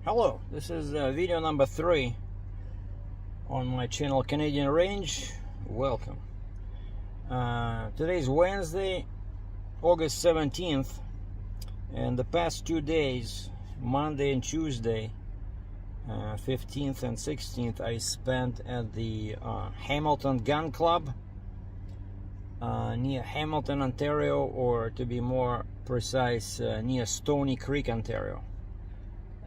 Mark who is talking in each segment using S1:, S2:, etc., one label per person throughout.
S1: Hello, this is video number 3 on my channel Canadian Range. Welcome. Today's Wednesday, August 17th, and the past 2 days, Monday and Tuesday, 15th and 16th, I spent at the Hamilton Gun Club near Hamilton, Ontario, or to be more precise, near Stony Creek, Ontario.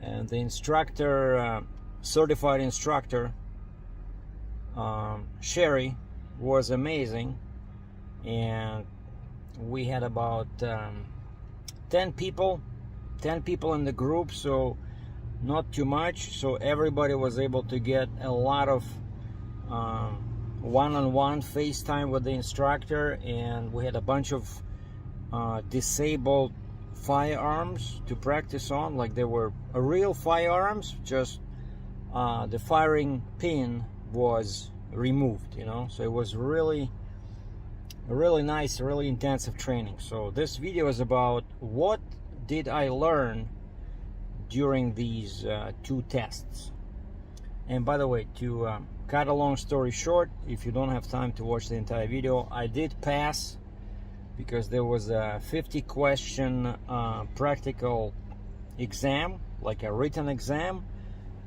S1: And the instructor, certified instructor, Sergei, was amazing. And we had about 10 people in the group, so not too much. So everybody was able to get a lot of one-on-one FaceTime with the instructor, and we had a bunch of disabled firearms to practice on. Like, they were real firearms, just the firing pin was removed, so it was really nice, really intensive training. So this video is about what did I learn during these 2 tests. And by the way, to cut a long story short, if you don't have time to watch the entire video, I did pass, because there was a 50-question practical exam, like a written exam,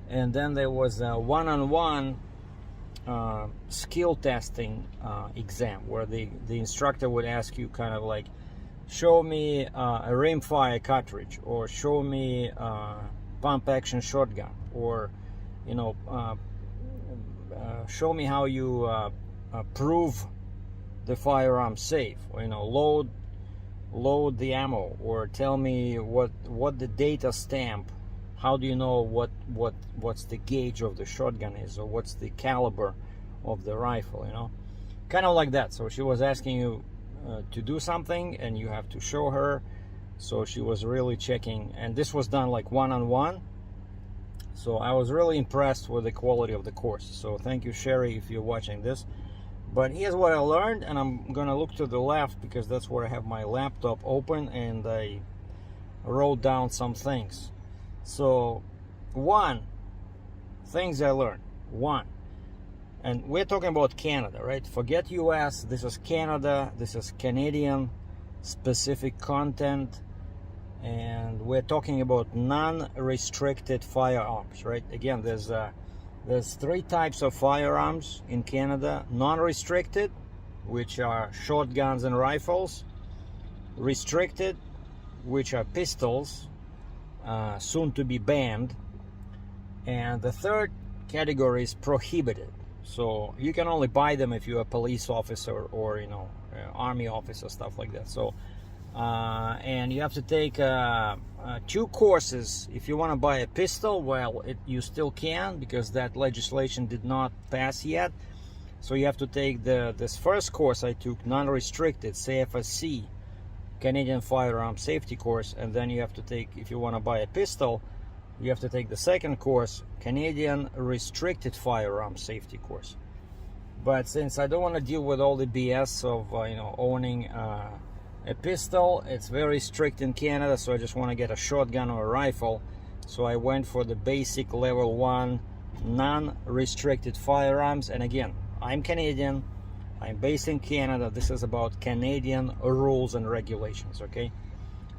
S1: and then there was a one-on-one skill testing exam, where the instructor would ask you kind of like, show me a rimfire cartridge, or show me a pump action shotgun, or show me how you prove the firearm safe, or load the ammo, or tell me what the data stamp, how do you know what's the gauge of the shotgun is, or what's the caliber of the rifle, kind of like that. So she was asking you to do something, and you have to show her. So she was really checking, and this was done like one-on-one. So I was really impressed with the quality of the course. So thank you, Sergei, if you're watching this. But here's what I learned, and I'm gonna look to the left because that's where I have my laptop open, and I wrote down some things. So things I learned. And we're talking about Canada, right? Forget US, this is Canada, this is Canadian specific content, and we're talking about non-restricted firearms, right? Again, there's 3 types of firearms in Canada: non-restricted, which are shotguns and rifles; restricted, which are pistols, soon to be banned; and the third category is prohibited. So you can only buy them if you're a police officer or army officer, stuff like that. So and you have to take 2 courses. If you want to buy a pistol, well, you still can, because that legislation did not pass yet. So you have to take this first course I took, non-restricted, CFSC, Canadian Firearms Safety Course, and then you have to take, if you want to buy a pistol, you have to take the second course, Canadian Restricted Firearms Safety Course. But since I don't want to deal with all the BS of owning a pistol, it's very strict in Canada, so I just want to get a shotgun or a rifle. So I went for the basic level 1 non-restricted firearms. And again, I'm Canadian, I'm based in Canada. This is about Canadian rules and regulations, okay?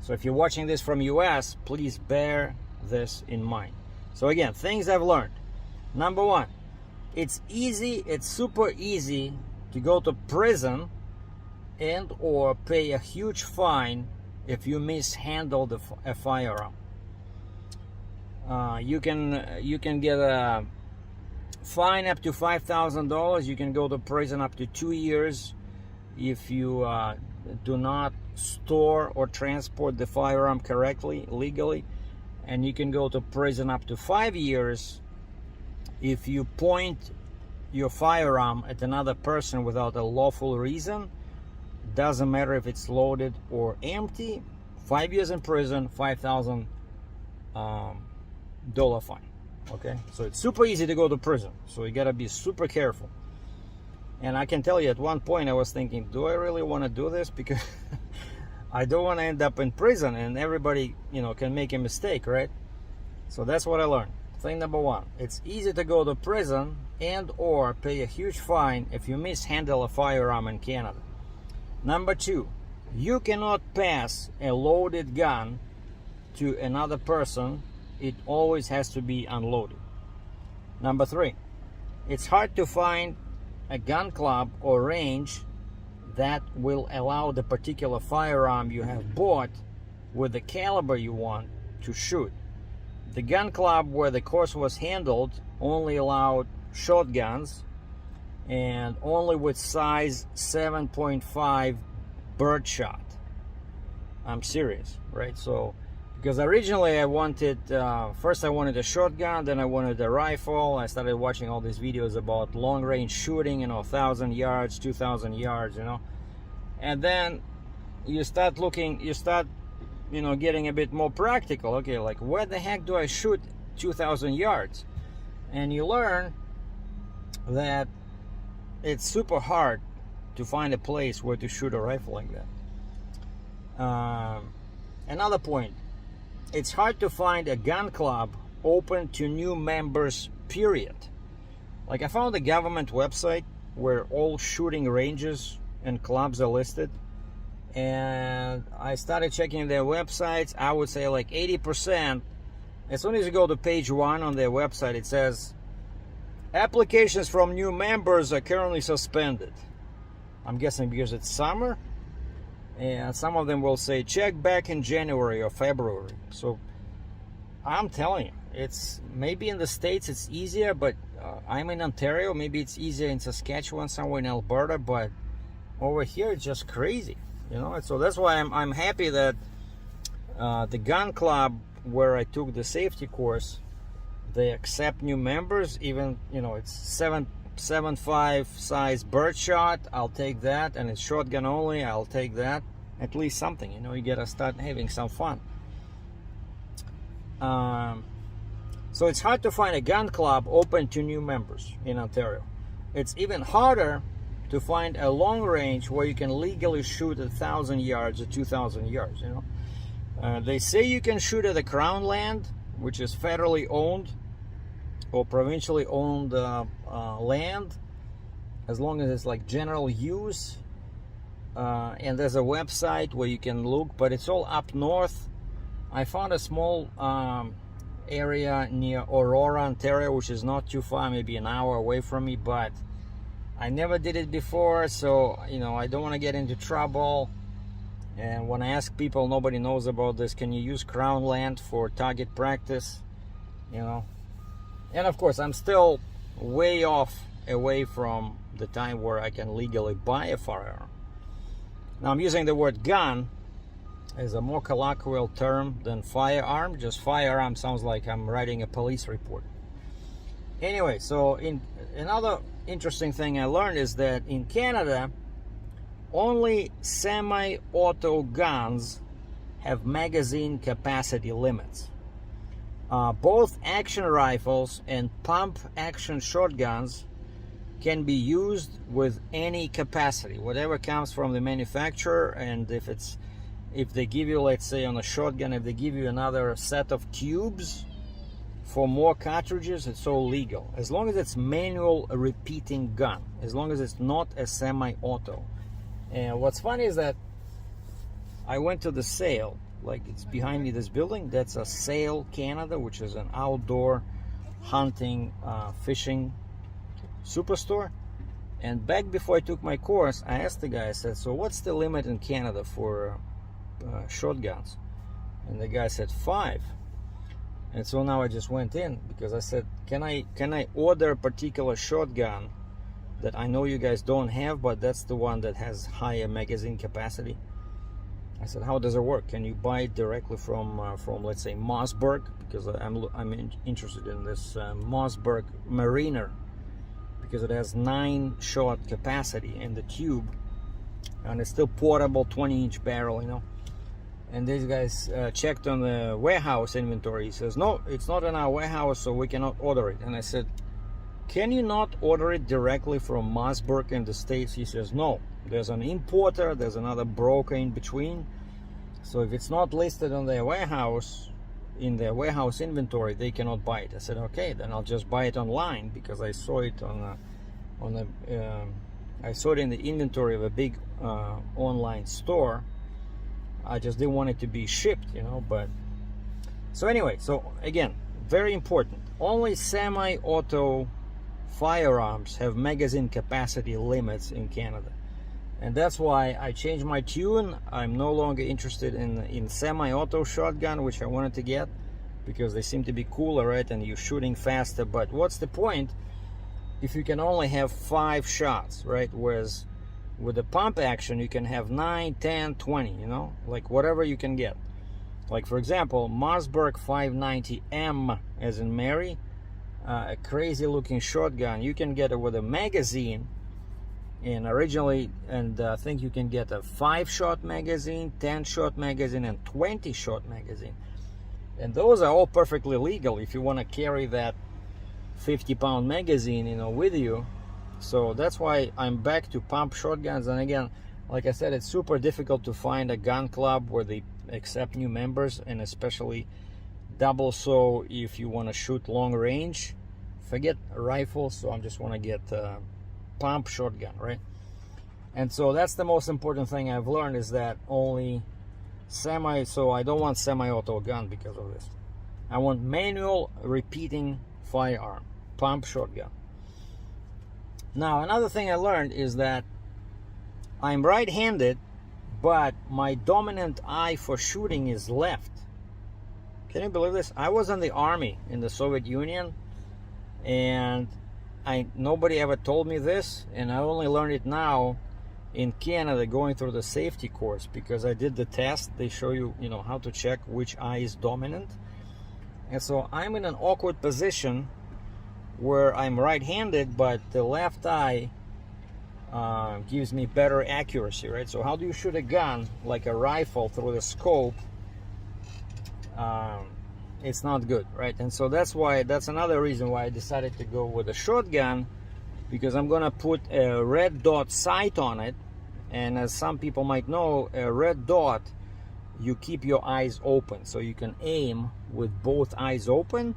S1: So if you're watching this from US, please bear this in mind. So again, things I've learned. Number 1, it's super easy to go to prison and or pay a huge fine if you mishandle a firearm. You can get a fine up to $5,000. You can go to prison up to 2 years if you do not store or transport the firearm correctly, legally. And you can go to prison up to 5 years if you point your firearm at another person without a lawful reason. Doesn't matter if it's loaded or empty. 5 years in prison, $5,000 fine. Okay, so it's super easy to go to prison, so you gotta be super careful. And I can tell you, at one point I was thinking, do I really want to do this? Because I don't want to end up in prison, and everybody, can make a mistake, right? So that's what I learned. Thing number one, it's easy to go to prison and or pay a huge fine if you mishandle a firearm in Canada. Number two, you cannot pass a loaded gun to another person. It always has to be unloaded. Number three, it's hard to find a gun club or range that will allow the particular firearm you have bought with the caliber you want to shoot. The gun club where the course was handled only allowed shotguns and only with size 7.5 birdshot. I'm serious, right? So, because originally I wanted, first I wanted a shotgun, then I wanted a rifle. I started watching all these videos about long range shooting, 1,000 yards, 2,000 yards, and then you start looking, getting a bit more practical. Okay, like where the heck do I shoot 2,000 yards? And you learn that it's super hard to find a place where to shoot a rifle like that. Another point, it's hard to find a gun club open to new members, period. Like I found a government website where all shooting ranges and clubs are listed, and I started checking their websites. I would say like 80%, as soon as you go to page 1 on their website, it says applications from new members are currently suspended. I'm guessing because it's summer, and some of them will say check back in January or February. So I'm telling you, it's maybe in the States it's easier, but I'm in Ontario, maybe it's easier in Saskatchewan, somewhere in Alberta, but over here it's just crazy. So that's why I'm happy that the gun club where I took the safety course, they accept new members. Even it's 7.5 size birdshot, I'll take that, and it's shotgun only, I'll take that. At least something, you gotta start having some fun. So it's hard to find a gun club open to new members in Ontario. It's even harder to find a long range where you can legally shoot 1,000 yards or 2,000 yards. They say you can shoot at the Crown land, which is federally owned or provincially owned land, as long as it's like general use. And there's a website where you can look, but it's all up north. I found a small area near Aurora, Ontario, which is not too far, maybe an hour away from me, but I never did it before, so I don't want to get into trouble. And when I ask people, nobody knows about this, can you use Crown land for target practice? And of course I'm still way off away from the time where I can legally buy a firearm. Now I'm using the word gun as a more colloquial term than firearm. Just firearm sounds like I'm writing a police report. Anyway, so another interesting thing I learned is that in Canada, only semi-auto guns have magazine capacity limits. Both action rifles and pump action shotguns can be used with any capacity, whatever comes from the manufacturer. And if they give you, let's say on a shotgun, if they give you another set of tubes for more cartridges, it's all legal, as long as it's manual repeating gun, as long as it's not a semi-auto. And what's funny is that I went to the sale, like it's behind me, this building, that's a Sale Canada, which is an outdoor hunting, fishing superstore. And back before I took my course, I asked the guy, I said, so what's the limit in Canada for shotguns? And the guy said 5. And so now I just went in because I said, can I order a particular shotgun that I know you guys don't have, but that's the one that has higher magazine capacity? I said, how does it work? Can you buy it directly from let's say Mossberg? Because I'm interested in this Mossberg Mariner, because it has 9-shot capacity in the tube, and it's still portable, 20-inch barrel, And these guys checked on the warehouse inventory. He says, no, it's not in our warehouse, so we cannot order it. And I said, can you not order it directly from Mossberg in the States? He says, no, there's an importer, there's another broker in between. So if it's not listed on their warehouse, in the warehouse inventory, they cannot buy it. I said, okay, then I'll just buy it online, because I saw it I saw it in the inventory of a big online store. I just didn't want it to be shipped, you know. But so anyway, so again, very important, only semi-auto firearms have magazine capacity limits in Canada, and that's why I changed my tune. I'm no longer interested in semi-auto shotgun, which I wanted to get because they seem to be cooler, right, and you're shooting faster. But what's the point if you can only have 5 shots, right? Whereas with the pump action, you can have 9, 10, 20, you know, like whatever you can get. Like, for example, Mossberg 590M, as in Mary, a crazy looking shotgun. You can get it with a magazine, and originally, and I think you can get a 5-shot magazine, 10-shot magazine, and 20-shot magazine. And those are all perfectly legal if you want to carry that 50-pound magazine, you know, with you. So that's why I'm back to pump shotguns. And again, like I said, it's super difficult to find a gun club where they accept new members, and especially double so if you want to shoot long range. Forget rifles, so I just want to get pump shotgun, right? And so that's the most important thing I've learned, is that only so I don't want semi-auto gun because of this. I want manual repeating firearm, pump shotgun. Now, another thing I learned is that I'm right-handed, but my dominant eye for shooting is left. Can you believe this? I was in the army in the Soviet Union, and nobody ever told me this, and I only learned it now in Canada going through the safety course, because I did the test. They show you, you know, how to check which eye is dominant. And so I'm in an awkward position where I'm right-handed, but the left eye gives me better accuracy, right? So how do you shoot a gun like a rifle through the scope? It's not good, right? And so that's another reason why I decided to go with a shotgun, because I'm gonna put a red dot sight on it. And as some people might know, a red dot, you keep your eyes open, so you can aim with both eyes open,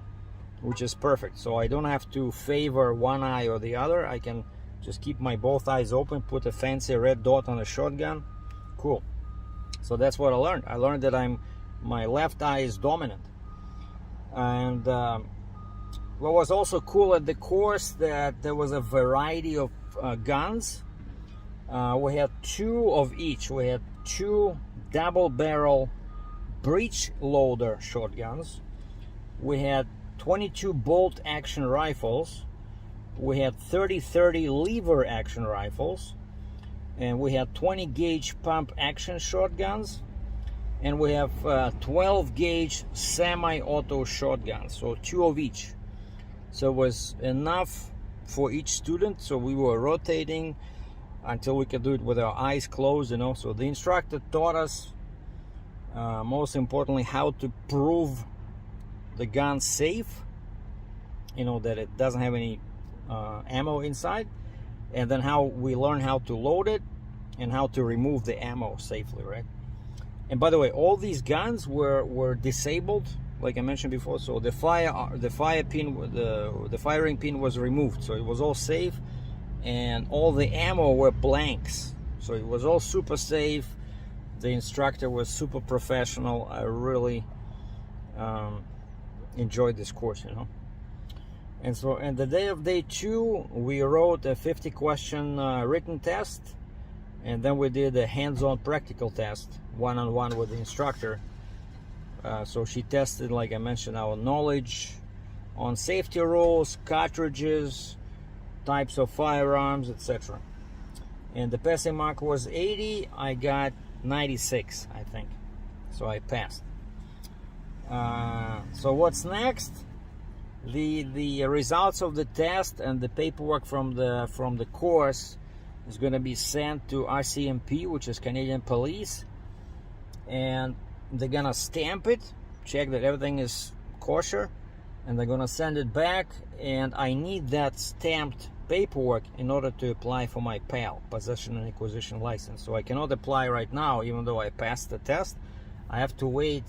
S1: which is perfect. So I don't have to favor one eye or the other. I can just keep my both eyes open, put a fancy red dot on a shotgun. Cool. So that's what I learned. I learned that my left eye is dominant. And what was also cool at the course, that there was a variety of guns. We had 2 of each. We had 2 double barrel breech loader shotguns. We had 22 bolt action rifles. We had 30-30 lever action rifles, and we had 20 gauge pump action shotguns, and we have 12 gauge semi-auto shotguns, so 2 of each. So it was enough for each student, so we were rotating until we could do it with our eyes closed, you know. So the instructor taught us, most importantly, how to prove the gun safe, you know, that it doesn't have any ammo inside, and then how we learn how to load it and how to remove the ammo safely, right? And by the way, all these guns were disabled, like I mentioned before. So the firing pin was removed, so it was all safe, and all the ammo were blanks, so it was all super safe. The instructor was super professional. I really enjoyed this course, you know. And so, and the day of day 2, we wrote a 50-question written test, and then we did a hands-on practical test, one-on-one with the instructor. So she tested, like I mentioned, our knowledge on safety rules, cartridges, types of firearms, etc. And the passing mark was 80. I got 96, I think. So I passed. So what's next? The results of the test and the paperwork from the course is going to be sent to RCMP, which is Canadian Police, and they're gonna stamp it, check that everything is kosher, and they're gonna send it back. And I need that stamped paperwork in order to apply for my PAL, Possession and Acquisition License. So I cannot apply right now, even though I passed the test. I have to wait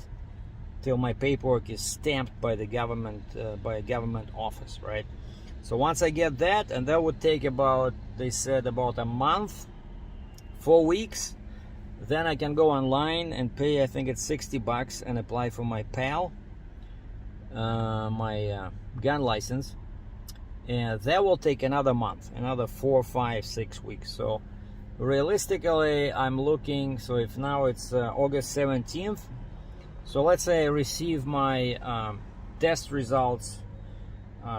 S1: till my paperwork is stamped by the government, by a government office, right? So once I get that, and that would take about, they said, about a month, 4 weeks, then I can go online and pay, I think it's 60 bucks, and apply for my PAL, my gun license. And that will take another month, another 4, 5, 6 weeks. So realistically, I'm looking, so if now it's August 17th, so let's say I receive my test results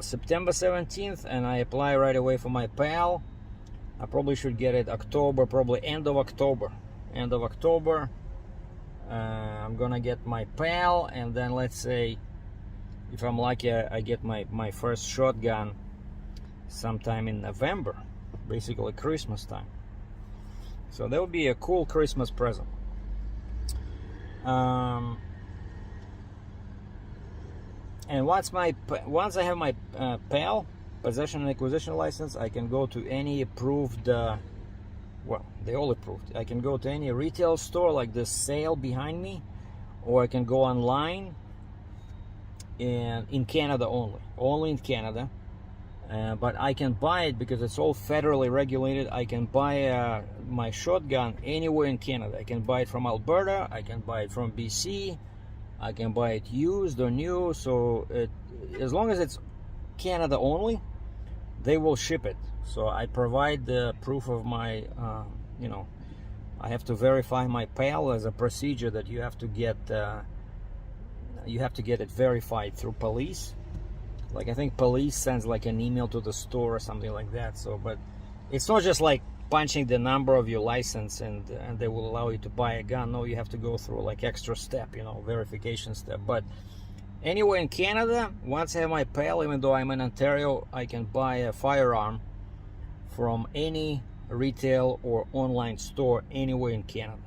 S1: September 17th, and I apply right away for my PAL. I probably should get it October, probably end of October. I'm gonna get my PAL, and then let's say if I'm lucky, I get my first shotgun sometime in November, basically Christmas time. So that would be a cool Christmas present. And once I have my PAL, possession and acquisition license, I can go to any approved, well, they all approved. I can go to any retail store like this sale behind me, or I can go online, and in Canada only in Canada. But I can buy it because it's all federally regulated. I can buy my shotgun anywhere in Canada. I can buy it from Alberta, I can buy it from BC, I can buy it used or new. So as long as it's Canada only, they will ship it. So I provide the proof of my, you know, I have to verify my PAL as a procedure that you have to get it verified through police. Like, I think police sends like an email to the store or something like that. So, but it's not just like punching the number of your license and they will allow you to buy a gun. No, you have to go through like extra step, you know, verification step. But anywhere in Canada, once I have my PAL, even though I'm in Ontario, I can buy a firearm from any retail or online store anywhere in Canada.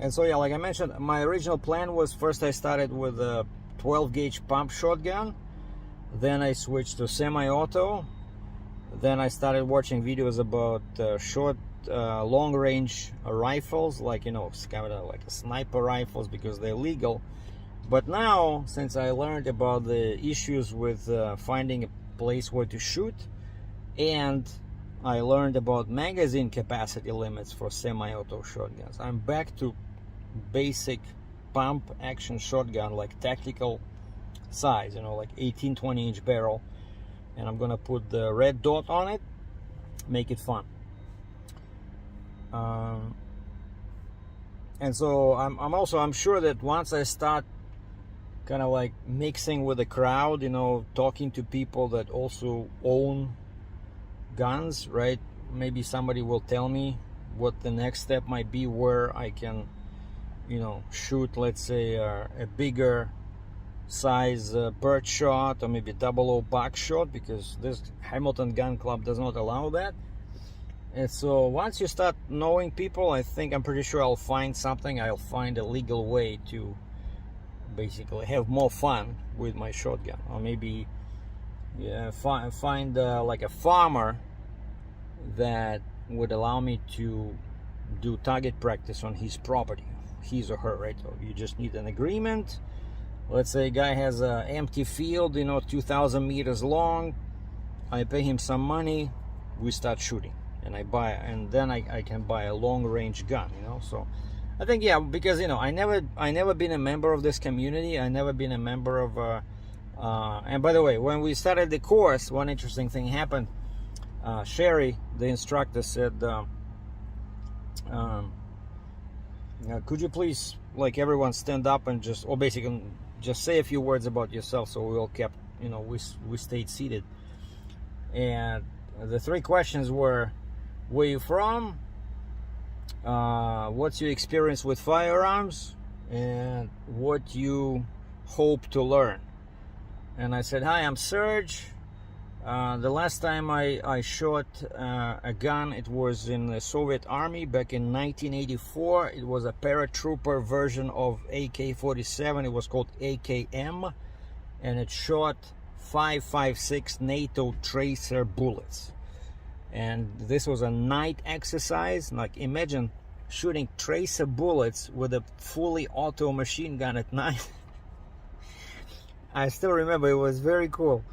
S1: And so, yeah, like I mentioned, my original plan was, first I started with a 12 gauge pump shotgun, then I switched to semi-auto, then I started watching videos about short long range rifles, like, you know, kind of like sniper rifles, because they're legal. But now, since I learned about the issues with finding a place where to shoot, and I learned about magazine capacity limits for semi-auto shotguns, I'm back to basic pump action shotgun, like tactical size, you know, like 18-20 inch barrel, and I'm gonna put the red dot on it, make it fun. And so I'm sure that once I start kind of like mixing with the crowd, you know, talking to people that also own guns, right, maybe somebody will tell me what the next step might be, where I can, you know, shoot, let's say a bigger size bird shot, or maybe 00 buckshot, because this Hamilton Gun Club does not allow that. And so once you start knowing people, I think, I'm pretty sure I'll find something. I'll find a legal way to basically have more fun with my shotgun, or maybe find like a farmer that would allow me to do target practice on his property, his or her, right? So you just need an agreement. Let's say a guy has an empty field, you know, 2,000 meters long. I pay him some money, we start shooting, and and then I can buy a long range gun, you know. So I think, yeah, because, you know, I never been a member of this community. I never been a member of and by the way, when we started the course, one interesting thing happened. Sherry, the instructor, said, could you please, like, everyone stand up and just, or basically just say a few words about yourself. So we all kept, you know, we stayed seated. And the 3 questions were: where you from, what's your experience with firearms, and what you hope to learn. And I said, hi, I'm Serge. The last time I shot a gun, it was in the Soviet Army back in 1984. It was a paratrooper version of AK-47. It was called AKM, and it shot 5.56 NATO tracer bullets. And this was a night exercise. Like, imagine shooting tracer bullets with a fully auto machine gun at night. I still remember, it was very cool.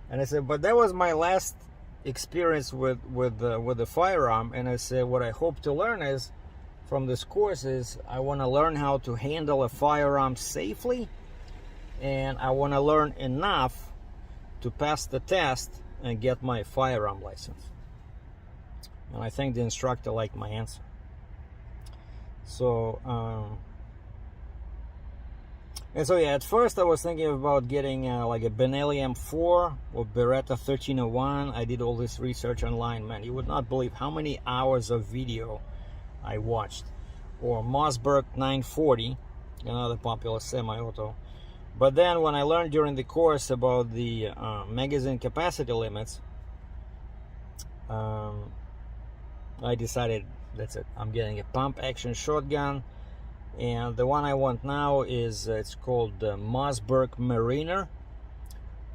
S1: And I said, but that was my last experience with the firearm. And I said, what I hope to learn is from this course is I want to learn how to handle a firearm safely, and I want to learn enough to pass the test and get my firearm license. And I think the instructor liked my answer. So yeah, at first I was thinking about getting like a Benelli M4 or Beretta 1301. I did all this research online, man. You would not believe how many hours of video I watched. Or Mossberg 940, another popular semi-auto. But then when I learned during the course about the magazine capacity limits, I decided that's it. I'm getting a pump action shotgun, and the one I want now is it's called the Mossberg Mariner.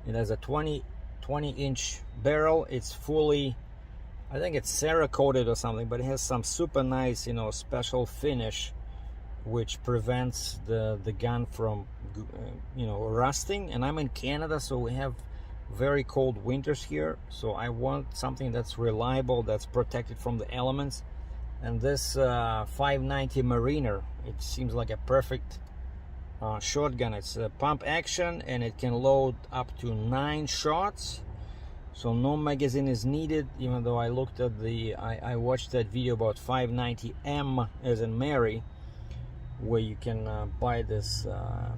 S1: It has a 20-inch barrel. It's fully, I think it's Cerakoted or something, but it has some super nice, special finish which prevents the gun from rusting. And I'm in Canada, so we have very cold winters here, so I want something that's reliable, that's protected from the elements. And this 590 Mariner, it seems like a perfect shotgun. It's a pump action, and it can load up to 9 shots, so no magazine is needed. Even though I looked at I watched that video about 590M as in Mary, where you can buy this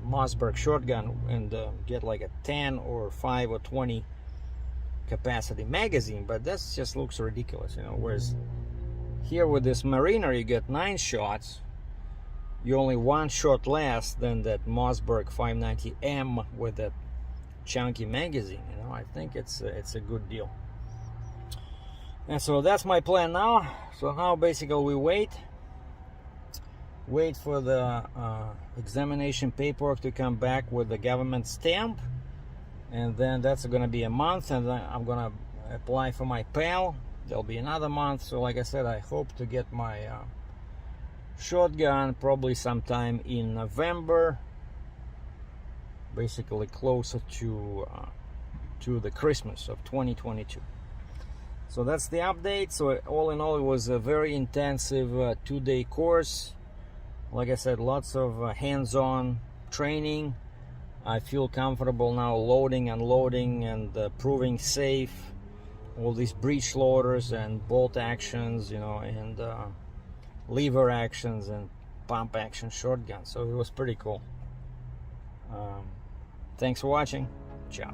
S1: Mossberg shotgun and get like a 10 or 5 or 20 capacity magazine, but that just looks ridiculous, whereas here with this Mariner you get 9 shots. You only 1 shot less than that Mossberg 590M with that chunky magazine. I think it's a good deal. And so that's my plan now. So now basically we wait for the examination paperwork to come back with the government stamp, and then that's going to be a month, and then I'm going to apply for my PAL. There'll be another month. So like I said, I hope to get my shotgun probably sometime in November, basically closer to the Christmas of 2022. So that's the update. So all in all, it was a very intensive 2-day course. Like I said, lots of hands-on training. I feel comfortable now loading, unloading, and proving safe. All these breech loaders and bolt actions, and lever actions and pump action shotgun. So it was pretty cool. Thanks for watching. Ciao.